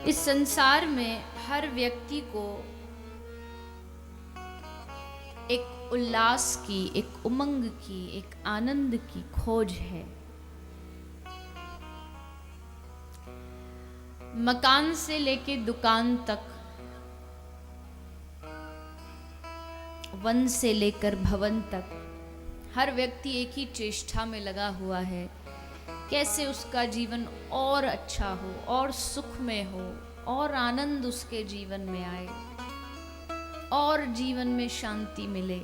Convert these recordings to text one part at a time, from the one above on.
इस संसार में हर व्यक्ति को एक उल्लास की, एक उमंग की, एक आनंद की खोज है। मकान से लेके दुकान तक, वन से लेकर भवन तक, हर व्यक्ति एक ही चेष्टा में लगा हुआ है, कैसे उसका जीवन और अच्छा हो, और सुख में हो, और आनंद उसके जीवन में आए, और जीवन में शांति मिले।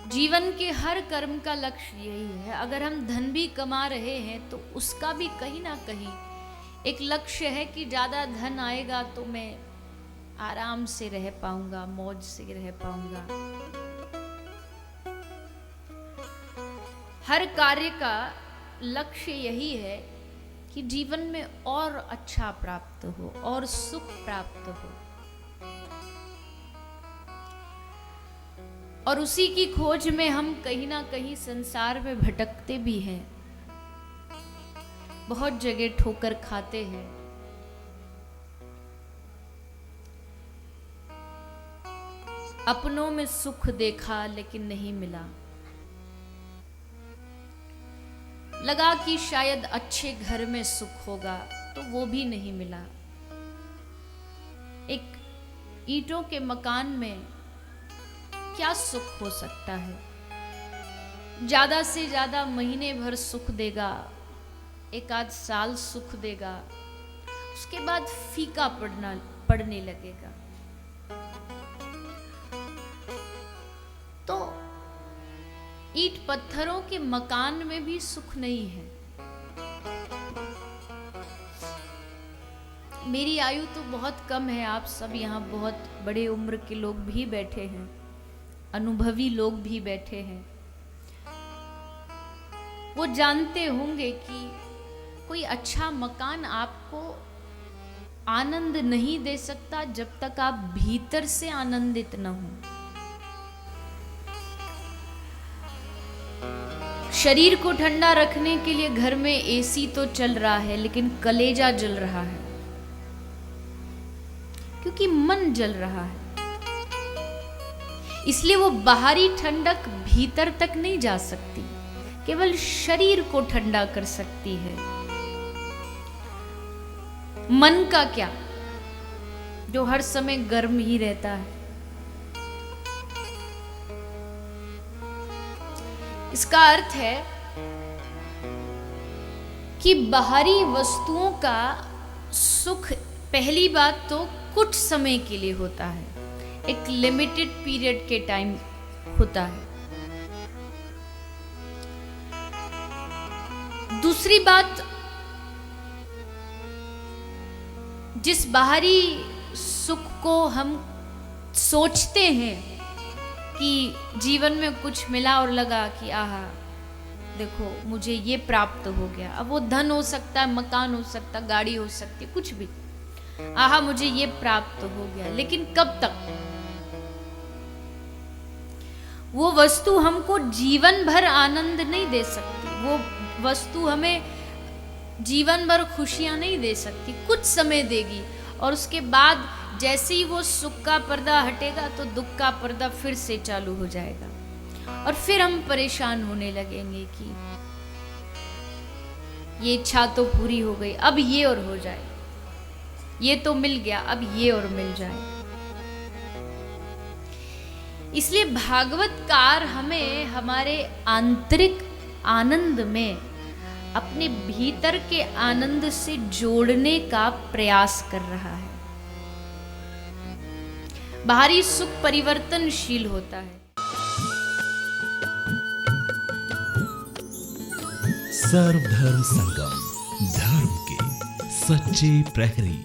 जीवन के हर कर्म का लक्ष्य यही है। अगर हम धन भी कमा रहे हैं तो उसका भी कहीं ना कहीं एक लक्ष्य है कि ज्यादा धन आएगा तो मैं आराम से रह पाऊंगा, मौज से रह पाऊंगा। हर कार्य का लक्ष्य यही है कि जीवन में और अच्छा प्राप्त हो और सुख प्राप्त हो, और उसी की खोज में हम कहीं ना कहीं संसार में भटकते भी हैं, बहुत जगह ठोकर खाते हैं। अपनों में सुख देखा लेकिन नहीं मिला, लगा कि शायद अच्छे घर में सुख होगा तो वो भी नहीं मिला। एक ईंटों के मकान में क्या सुख हो सकता है? ज्यादा से ज्यादा महीने भर सुख देगा, एक आध साल सुख देगा, उसके बाद फीका पड़ने लगेगा। तो ईंट पत्थरों के मकान में भी सुख नहीं है। मेरी आयु तो बहुत कम है, आप सब यहाँ बहुत बड़े उम्र के लोग भी बैठे हैं, अनुभवी लोग भी बैठे हैं। वो जानते होंगे कि कोई अच्छा मकान आपको आनंद नहीं दे सकता जब तक आप भीतर से आनंदित न हो। शरीर को ठंडा रखने के लिए घर में एसी तो चल रहा है, लेकिन कलेजा जल रहा है, क्योंकि मन जल रहा है। इसलिए वो बाहरी ठंडक भीतर तक नहीं जा सकती, केवल शरीर को ठंडा कर सकती है। मन का क्या, जो हर समय गर्म ही रहता है। इसका अर्थ है कि बाहरी वस्तुओं का सुख पहली बात तो कुछ समय के लिए होता है, एक लिमिटेड पीरियड के टाइम होता है। दूसरी बात, जिस बाहरी सुख को हम सोचते हैं कि जीवन में कुछ मिला और लगा कि आहा देखो मुझे ये प्राप्त हो गया, अब वो धन हो सकता है, मकान हो सकता है, गाड़ी हो सकती है, कुछ भी, आहा मुझे ये प्राप्त हो गया, लेकिन कब तक? वो वस्तु हमको जीवन भर आनंद नहीं दे सकती, वो वस्तु हमें जीवन भर खुशियां नहीं दे सकती, कुछ समय देगी, और उसके बाद जैसे ही वो सुख का पर्दा हटेगा तो दुख का पर्दा फिर से चालू हो जाएगा, और फिर हम परेशान होने लगेंगे कि ये इच्छा तो पूरी हो गई, अब ये और हो जाए, ये तो मिल गया, अब ये और मिल जाए। इसलिए भागवतकार हमें हमारे आंतरिक आनंद में अपने भीतर के आनंद से जोड़ने का प्रयास कर रहा है। बाहरी सुख परिवर्तनशील होता है। सर्वधर्म संगम, धर्म के सच्चे प्रहरी।